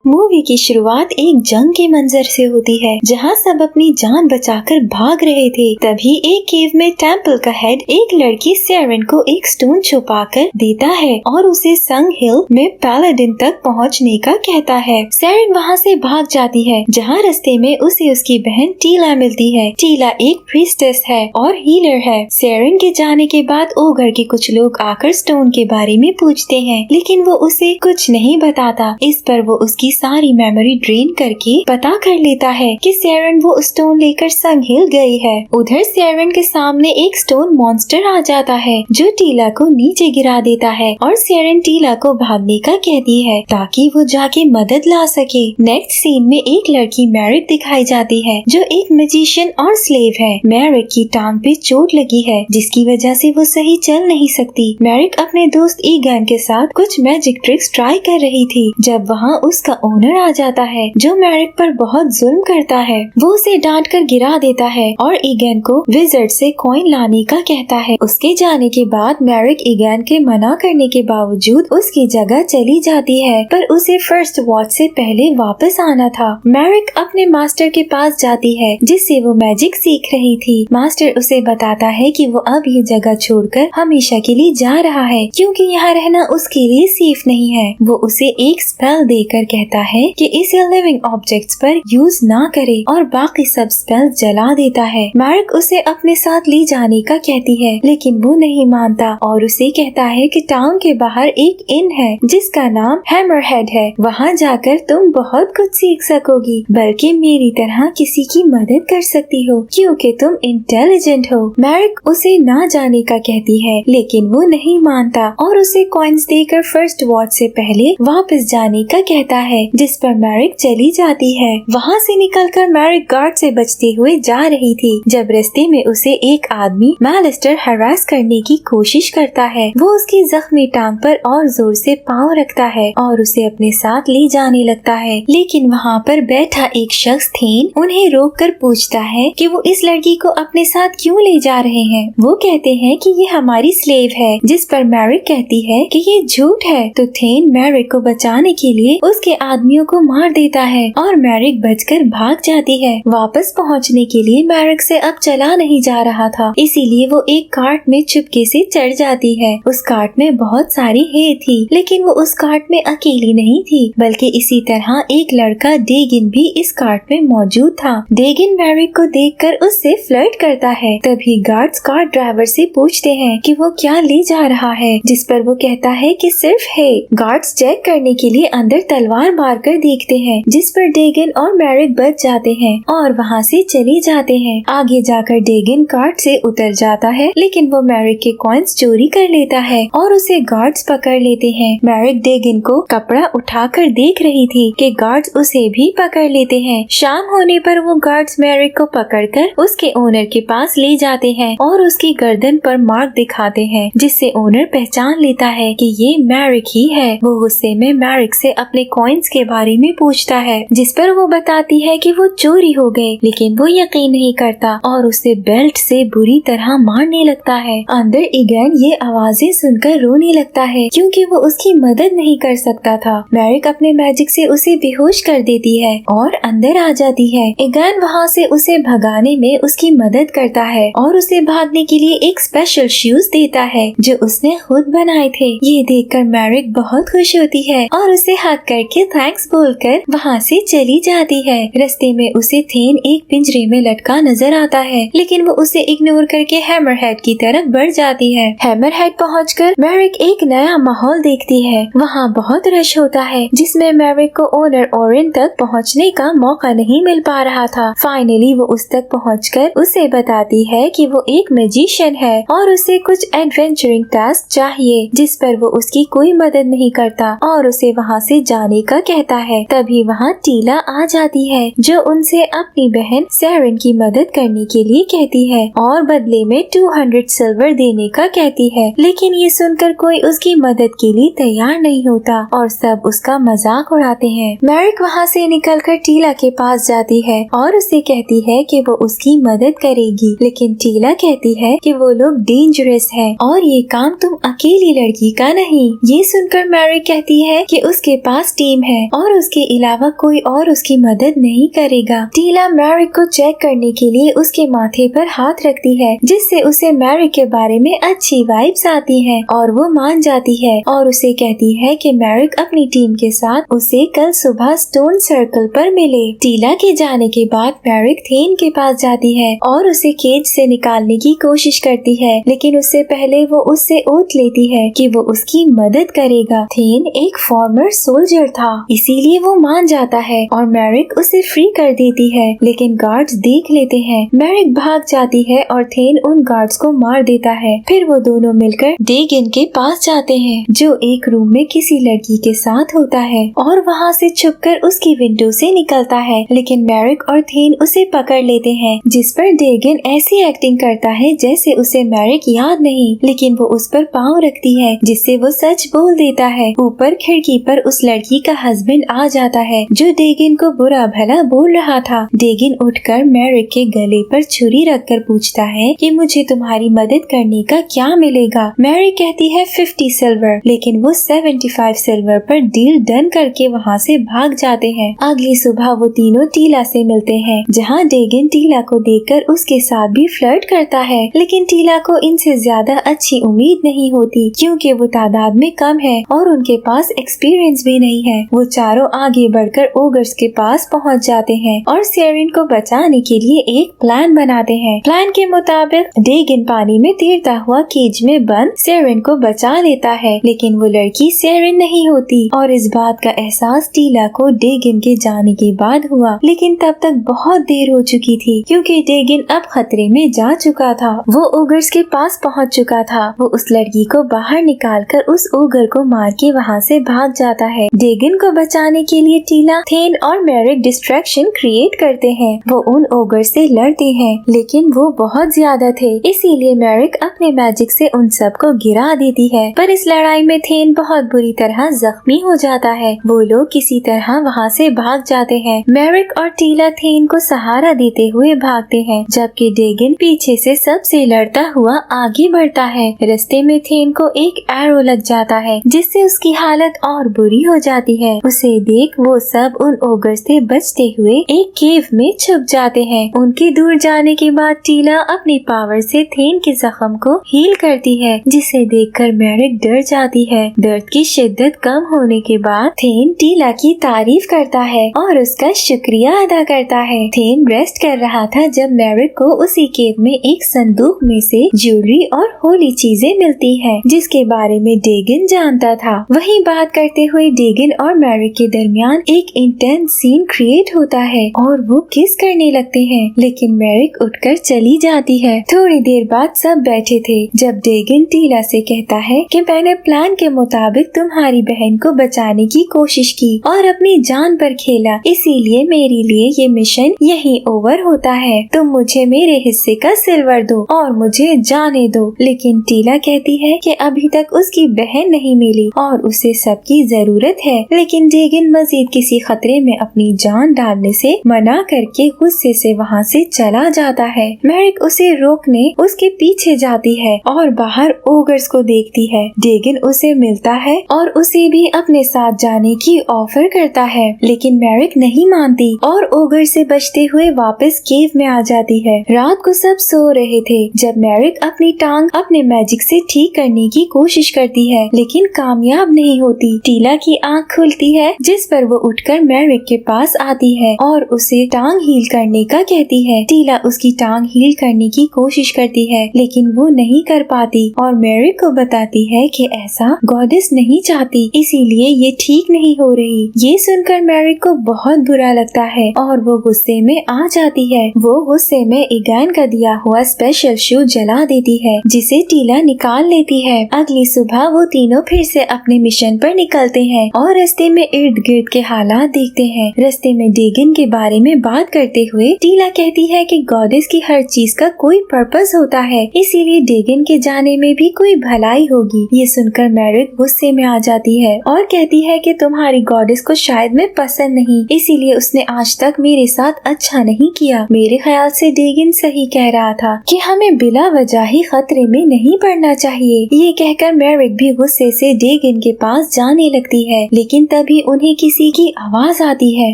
Movie की शुरुआत एक जंग के मंजर से होती है जहाँ सब अपनी जान बचाकर भाग रहे थे। तभी एक केव में टेम्पल का हेड एक लड़की सेरेन को एक स्टोन छुपाकर देता है और उसे संग हिल में पैलाडिन तक पहुँचने का कहता है। सेरेन वहाँ से भाग जाती है जहाँ रास्ते में उसे उसकी बहन टीला मिलती है। टीला एक प्रीस्टेस है और हीलर है। सेरेन के जाने के बाद ओघर के कुछ लोग आकर स्टोन के बारे में पूछते हैं, लेकिन वो उसे कुछ नहीं बताता। इस पर वो उसकी सारी मेमोरी ड्रेन करके पता कर लेता है कि सेरेन वो स्टोन लेकर संग हिल गई है। उधर सेरेन के सामने एक स्टोन मॉन्स्टर आ जाता है जो टीला को नीचे गिरा देता है और सेरेन टीला को भागने का कहती है ताकि वो जाके मदद ला सके। नेक्स्ट सीन में एक लड़की मैरिक दिखाई जाती है जो एक मैजिशियन और स्लेव है। मैरिक की टांग पे चोट लगी है जिसकी वजह से वो सही चल नहीं सकती। मैरिक अपने दोस्त ईगन के साथ कुछ मैजिक ट्रिक्स ट्राई कर रही थी जब वहाँ उसका ओनर आ जाता है जो मैरिक पर बहुत जुल्म करता है। वो उसे डांट कर गिरा देता है और ईगन को विज़र्ड से कॉइन लाने का कहता है। उसके जाने के बाद मैरिक ईगन के मना करने के बावजूद उसकी जगह चली जाती है, पर उसे फर्स्ट वॉच से पहले वापस आना था। मैरिक अपने मास्टर के पास जाती है जिससे वो मैजिक सीख रही थी। मास्टर उसे बताता है कि वो अब ये जगह छोड़कर हमेशा के लिए जा रहा है क्योंकि यहाँ रहना उसके लिए सेफ नहीं है। वो उसे एक स्पेल देकर कहता है कि इसे लिविंग ऑब्जेक्ट्स पर यूज ना करे और बाकी सब स्पेल जला देता है। मैरिक उसे अपने साथ ले जाने का कहती है लेकिन वो नहीं मानता और उसे कहता है कि टाउन के बाहर एक इन है जिसका नाम हैमरहेड है। वहाँ जाकर तुम बहुत कुछ सीख सकोगी, बल्कि मेरी तरह किसी की मदद कर सकती हो क्योंकि तुम इंटेलिजेंट हो। मैरिक उसे ना जाने का कहती है लेकिन वो नहीं मानता और उसे कॉइन्स देकर फर्स्ट वॉच से पहले वापस जाने का कहता है, जिस पर मैरिक चली जाती है। वहाँ से निकलकर मैरिक गार्ड से बचते हुए जा रही थी जब रास्ते में उसे एक आदमी मैलिस्टर हरास करने की कोशिश करता है। वो उसकी जख्मी टांग पर और जोर से पाँव रखता है और उसे अपने साथ ले जाने लगता है, लेकिन वहाँ पर बैठा एक शख्स थेन उन्हें रोक कर पूछता है कि वो इस लड़की को अपने साथ क्यों ले जा रहे हैं। वो कहते हैं कि ये हमारी स्लेव है, जिस पर मैरिक कहती है कि ये झूठ है। तो थेन मैरिक को बचाने के लिए उसके आदमियों को मार देता है और मैरिक बचकर भाग जाती है। वापस पहुंचने के लिए मैरिक से अब चला नहीं जा रहा था, इसीलिए वो एक कार्ट में चुपके से चढ़ जाती है। उस कार्ट में बहुत सारी हे थी, लेकिन वो उस कार्ट में अकेली नहीं थी, बल्कि इसी तरह एक लड़का डेगिन भी इस कार्ट में मौजूद था। डेगिन मैरिक को देखकर उससे फ्लर्ट करता है। तभी गार्ड्स कार ड्राइवर से पूछते हैं कि वो क्या ले जा रहा है, जिस पर वो कहता है कि सिर्फ है। गार्ड्स चेक करने के लिए अंदर तलवार मार कर देखते हैं, जिस पर डेगिन और मैरिक बच जाते हैं और वहाँ से चले जाते हैं। आगे जाकर डेगिन कार्ट से उतर जाता है, लेकिन वो मैरिक के कॉइन्स चोरी कर लेता है और उसे गार्ड्स पकड़ लेते हैं। मैरिक डेगिन को कपड़ा उठाकर देख रही थी कि गार्ड्स उसे भी पकड़ लेते हैं। शाम होने पर वो गार्ड्स मैरिक को पकड़कर उसके ओनर के पास ले जाते हैं और उसकी गर्दन पर मार्क दिखाते हैं, जिससे ओनर पहचान लेता है कि ये मैरिक ही है। वो गुस्से में मैरिक से अपने कॉइन्स के बारे में पूछता है, जिस पर वो बताती है कि वो चोरी हो गए, लेकिन वो यकीन नहीं करता और उसे बेल्ट से बुरी तरह मारने लगता है। अंदर ईगन ये आवाजें सुनकर रोने लगता है क्योंकि वो उसकी मदद नहीं कर सकता था। मैरिक अपने मैजिक से उसे बेहोश कर देती है और अंदर आ जाती है। ईगन वहाँ से उसे भगाने में उसकी मदद करता है और उसे भागने के लिए एक स्पेशल शूज देता है जो उसने खुद बनाए थे। ये देखकर मैरिक बहुत खुश होती है और उसे हक करके थैंक्स बोलकर वहाँ से चली जाती है। रास्ते में उसे थेन एक पिंजरे में लटका नजर आता है, लेकिन वो उसे इग्नोर करके हैमरहेड की तरफ बढ़ जाती है। हैमरहेड पहुंचकर मैरिक एक नया माहौल देखती है। वहाँ बहुत रश होता है, जिसमें मैरिक को ओनर ओरेन तक पहुँचने का मौका नहीं मिल पा रहा था। फाइनली वो उस तक पहुँचकर उसे बताती है कि वो एक मैजिशियन है और उसे कुछ एडवेंचरिंग टास्क चाहिए, जिस पर वो उसकी कोई मदद नहीं करता और उसे वहाँ से जाने का कहता है। तभी वहाँ टीला आ जाती है जो उनसे अपनी बहन सेरेन की मदद करने के लिए कहती है और बदले में 200 सिल्वर देने का कहती है, लेकिन ये सुनकर कोई उसकी मदद के लिए तैयार नहीं होता और सब उसका मजाक उड़ाते हैं। मैरिक वहाँ से निकलकर टीला के पास जाती है और उसे कहती है कि वो उसकी मदद करेगी, लेकिन टीला कहती है कि वो लोग डेंजरस है और ये काम तुम अकेली लड़की का नहीं। ये सुनकर मैरिक कहती है कि उसके पास टीम है है और उसके अलावा कोई और उसकी मदद नहीं करेगा। टीला मैरिक को चेक करने के लिए उसके माथे पर हाथ रखती है, जिससे उसे मैरिक के बारे में अच्छी वाइब्स आती हैं और वो मान जाती है और उसे कहती है कि मैरिक अपनी टीम के साथ उसे कल सुबह स्टोन सर्कल पर मिले। टीला के जाने के बाद मैरिक थेन के पास जाती है और उसे केज से निकालने की कोशिश करती है, लेकिन उससे पहले वो उससे ओथ लेती है कि वो उसकी मदद करेगा। थेन एक फॉर्मर सोल्जर था, इसीलिए वो मान जाता है और मैरिक उसे फ्री कर देती है, लेकिन गार्ड्स देख लेते हैं। मैरिक भाग जाती है और थेन उन गार्ड्स को मार देता है। फिर वो दोनों मिलकर डेगिन के पास जाते हैं, जो एक रूम में किसी लड़की के साथ होता है और वहाँ से छुपकर उसकी विंडो से निकलता है, लेकिन मैरिक और थेन उसे पकड़ लेते हैं, जिस पर डेगिन ऐसी एक्टिंग करता है जैसे उसे मैरिक याद नहीं, लेकिन वो उस पर पाँव रखती है, जिससे वो सच बोल देता है। ऊपर खिड़की पर उस लड़की का हस्बैंड आ जाता है, जो डेगिन को बुरा भला बोल रहा था। डेगिन उठकर मैरिक के गले पर छुरी रखकर पूछता है कि मुझे तुम्हारी मदद करने का क्या मिलेगा। मैरिक कहती है 50 सिल्वर, लेकिन वो 75 सिल्वर पर डील डन करके वहाँ से भाग जाते हैं। अगली सुबह वो तीनों टीला से मिलते हैं, जहाँ डेगिन टीला को देखकर उसके साथ भी फ्लर्ट करता है, लेकिन टीला को इनसे ज्यादा अच्छी उम्मीद नहीं होती, क्योंकि वो तादाद में कम है और उनके पास एक्सपीरियंस भी नहीं है। वो चारों आगे बढ़कर ओगर्स के पास पहुँच जाते हैं और सेरिन को बचाने के लिए एक प्लान बनाते हैं। प्लान के मुताबिक डेगिन पानी में तैरता हुआ केज में बंद सेरिन को बचा लेता है, लेकिन वो लड़की सेरिन नहीं होती और इस बात का एहसास टीला को डेगिन के जाने के बाद हुआ, लेकिन तब तक बहुत देर हो चुकी थी, क्योंकि डेगिन अब खतरे में जा चुका था। वो ओगर्स के पास पहुंच चुका था। वो उस लड़की को बाहर निकालकर उस ओगर को मार के वहाँ से भाग जाता है। डेगिन को बचाने के लिए टीला, थेन और मैरिक डिस्ट्रैक्शन क्रिएट करते हैं। वो उन ओगर से लड़ते हैं, लेकिन वो बहुत ज्यादा थे, इसीलिए मैरिक अपने मैजिक से उन सब को गिरा देती है। पर इस लड़ाई में थेन बहुत बुरी तरह जख्मी हो जाता है। वो लोग किसी तरह वहाँ से भाग जाते हैं। मैरिक और टीला थेन को सहारा देते हुए भागते हैं, जबकि डेगिन पीछे से सबसे लड़ता हुआ आगे बढ़ता है। रास्ते में थेन को एक एरो लग जाता है, जिससे उसकी हालत और बुरी हो जाती है। उसे देख वो सब उन ओगर से बचते हुए एक केव में छुप जाते हैं। उनके दूर जाने के बाद टीला अपनी पावर से थेन के जख्म को हील करती है, जिसे देखकर मैरिक डर जाती है। दर्द की शिद्दत कम होने के बाद थेन टीला की तारीफ करता है और उसका शुक्रिया अदा करता है। थेन रेस्ट कर रहा था जब मैरिक को उसी केव में एक संदूक में से ज्वेलरी और होली चीजें मिलती हैं, जिसके बारे में डेगिन जानता था। वही बात करते हुए डेगिन और मैरिक के दरमियान एक इंटेंस सीन क्रिएट होता है और वो किस करने लगते हैं, लेकिन मैरिक उठकर चली जाती है। थोड़ी देर बाद सब बैठे थे जब डेगिन टीला से कहता है कि मैंने प्लान के मुताबिक तुम्हारी बहन को बचाने की कोशिश की और अपनी जान पर खेला, इसीलिए मेरे लिए ये मिशन यहीं ओवर होता है। तुम मुझे मेरे हिस्से का सिल्वर दो और मुझे जाने दो। लेकिन टीला कहती है कि अभी तक उसकी बहन नहीं मिली और उसे सबकी जरूरत है, लेकिन डेगिन मजीद किसी खतरे में अपनी जान डालने से मना करके गुस्से से वहाँ से चला जाता है। मैरिक उसे रोकने उसके पीछे जाती है और बाहर ओगर्स को देखती है। डेगिन उसे मिलता है और उसे भी अपने साथ जाने की ऑफर करता है, लेकिन मैरिक नहीं मानती और ओगर से बचते हुए वापस केव में आ जाती है। रात को सब सो रहे थे जब मैरिक अपनी टांग अपने मैजिक से ठीक करने की कोशिश करती है, लेकिन कामयाब नहीं होती। टीला की आंख खुलती है, जिस पर वो उठकर मैरिक के पास आती है और उसे टांग हील करने का कहती है। टीला उसकी टांग हील करने की कोशिश करती है, लेकिन वो नहीं कर पाती और मैरिक को बताती है कि ऐसा गॉडेस नहीं चाहती, इसीलिए ये ठीक नहीं हो रही। ये सुनकर मैरिक को बहुत बुरा लगता है और वो गुस्से में आ जाती है। वो गुस्से में ईगैन का दिया हुआ स्पेशल शू जला देती है, जिसे टीला निकाल लेती है। अगली सुबह वो तीनों फिर से अपने मिशन पर निकलते हैं और रास्ते में इर्द गिर्द के हालात देखते हैं। रास्ते में डेगिन के बारे में बात करते हुए टीला कहती है कि गॉडेस की हर चीज का कोई पर्पस होता है, इसीलिए डेगिन के जाने में भी कोई भलाई होगी। ये सुनकर मैरिक गुस्से में आ जाती है और कहती है कि तुम्हारी गॉडेस को शायद मैं पसंद नहीं, इसीलिए उसने आज तक मेरे साथ अच्छा नहीं किया। मेरे ख्याल से डेगिन सही कह रहा था कि हमें बिला वजह ही खतरे में नहीं पड़ना चाहिए। ये कहकर मैरिक भी गुस्से से डेगिन के पास जाने लगती है, लेकिन तभी उन्हें किसी की आवाज आती है।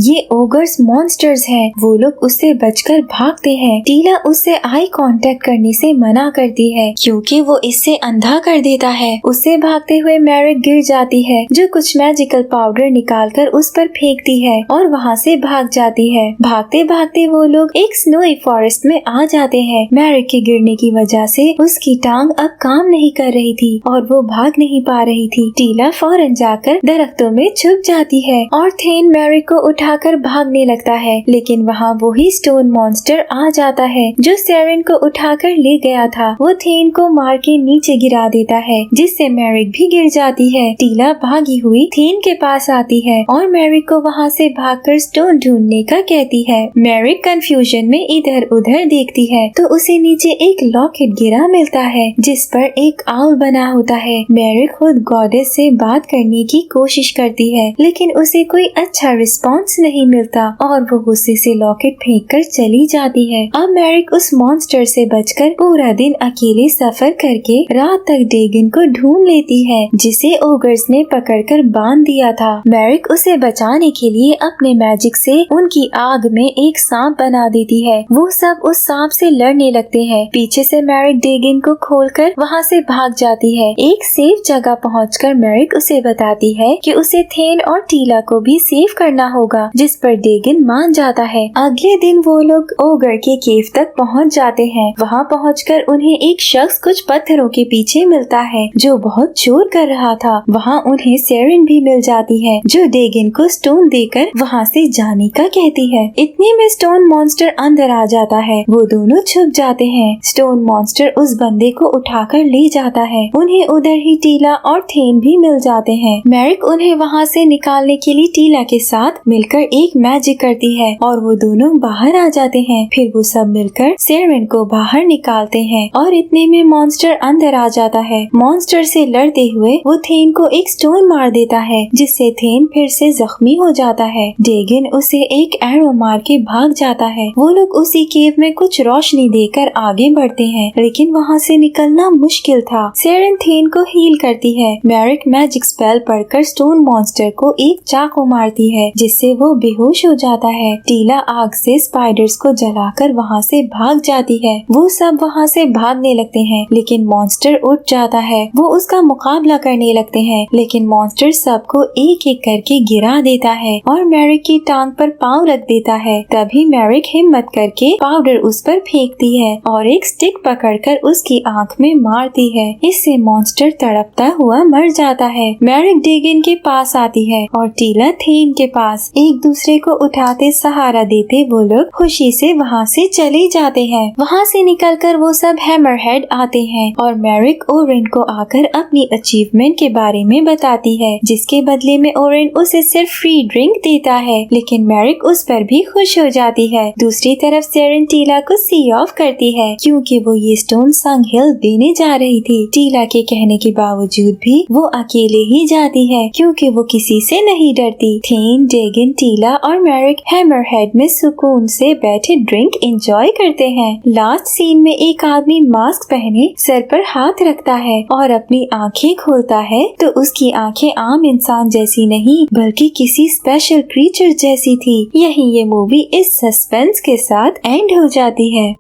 ये ओगर्स मॉन्स्टर्स हैं। वो लोग उससे बचकर भागते हैं। टीला उससे आई कांटेक्ट करने से मना करती है क्योंकि वो इससे अंधा कर देता है। उससे भागते हुए मैरिक गिर जाती है जो कुछ मैजिकल पाउडर निकालकर उस पर फेंकती है और वहाँ से भाग जाती है। भागते भागते वो लोग एक स्नोई फॉरेस्ट में आ जाते हैं। मैरिक के गिरने की वजह से उसकी टांग अब काम नहीं कर रही थी और वो भाग नहीं पा रही थी। टीला फौरन जाकर दरख्तों में छुप जाती है और थेन मैरिक को उठाकर भागने लगता है, लेकिन वहाँ वही स्टोन मॉन्स्टर आ जाता है जो सेरेन को उठाकर ले गया था। वो थेन को मार के नीचे गिरा देता है जिससे मैरिक भी गिर जाती है। टीला भागी हुई थेन के पास आती है और मैरिक को वहाँ से भागकर स्टोन ढूंढने का कहती है। मैरिक कंफ्यूजन में इधर उधर देखती है तो उसे नीचे एक लॉकेट गिरा मिलता है जिस पर एक आउल बना होता है। मैरिक खुद गॉडेस से बात करने की कोशिश करती है लेकिन उसे कोई अच्छा रिस्पॉन्स नहीं मिलता और वो गुस्से से लॉकेट फेंक कर चली जाती है। अब मैरिक उस मॉन्स्टर से बचकर पूरा दिन अकेले सफर करके रात तक डेगन को ढूंढ लेती है जिसे ओगर्स ने पकड़कर बांध दिया था। मैरिक उसे बचाने के लिए अपने मैजिक से उनकी आग में एक सांप बना देती है। वो सब उस सांप से लड़ने लगते हैं। पीछे से मैरिक डेगन को खोलकर वहाँ से भाग जाती है। एक सेफ जगह पहुंचकर मैरिक उसे बताती है कि उसे थेन और टीला को भी सेव करना होगा, जिस पर डेगन मान जाता है। अगले दिन वो लोग ओगर के केव तक पहुंच जाते हैं। वहां पहुंचकर उन्हें एक शख्स कुछ पत्थरों के पीछे मिलता है जो बहुत शोर कर रहा था। वहां उन्हें सेरेन भी मिल जाती है जो डेगन को स्टोन देकर वहां से जाने का कहती है। इतने में स्टोन मॉन्स्टर अंदर आ जाता है। वो दोनों छुप जाते हैं। स्टोन मॉन्स्टर उस बंदे को उठाकर ले जाता है। उन्हें उधर ही टीला और थेन भी मिल जाते हैं। मैरिक उन्हें वहाँ से निकालने के लिए टीला के साथ मिलकर एक मैजिक करती है और वो दोनों बाहर आ जाते हैं। फिर वो सब मिलकर सेरेन को बाहर निकालते हैं और इतने में मॉन्स्टर अंदर आ जाता है। मॉन्स्टर से लड़ते हुए वो थेन को एक स्टोन मार देता है जिससे थेन फिर से जख्मी हो जाता है। डेगन उसे एक एरो मार के भाग जाता है। वो लोग उसी केव में कुछ रोशनी देकर आगे बढ़ते हैं लेकिन वहाँ से निकलना मुश्किल था। सेरेन थेन को हील करती है। मैरिक मैजिक स्पेल पढ़कर स्टोन मॉन्स्टर को एक चाकू मारती है जिससे वो बेहोश हो जाता है। टीला आग से स्पाइडर्स को जलाकर वहाँ से भाग जाती है। वो सब वहाँ से भागने लगते हैं लेकिन मॉन्स्टर उठ जाता है। वो उसका मुकाबला करने लगते हैं लेकिन मॉन्स्टर सबको एक एक करके गिरा देता है और मैरिक की टांग पर पाँव रख देता है। तभी मैरिक हिम्मत करके पाउडर उस पर फेंकती है और एक स्टिक पकड़कर उसकी आंख में मारती है। इससे मॉन्स्टर तड़पता हुआ मर जाता है। मैरिक डेगन के पास आती है और टीला थेन के पास। एक दूसरे को उठाते सहारा देते वो लोग खुशी से वहाँ से चले जाते हैं। वहाँ से निकलकर वो सब हैमरहेड आते हैं और मैरिक ओरेन को आकर अपनी अचीवमेंट के बारे में बताती है जिसके बदले में ओरेन उसे सिर्फ फ्री ड्रिंक देता है लेकिन मैरिक उस पर भी खुश हो जाती है। दूसरी तरफ सेरेन टीला को सी ऑफ करती है क्योंकि वो ये स्टोन संग हिल देने जा रही थी। टीला के कहने के बावजूद भी वो अकेले ही जाती है क्योंकि वो किसी से नहीं डरती। थेन, डेगन, टीला और मैरिक हैमरहेड में सुकून से बैठे ड्रिंक एंजॉय करते हैं। लास्ट सीन में एक आदमी मास्क पहने सर पर हाथ रखता है और अपनी आंखें खोलता है तो उसकी आंखें आम इंसान जैसी नहीं बल्कि किसी स्पेशल क्रीचर जैसी थी। यही ये मूवी इस सस्पेंस के साथ एंड हो जाती है।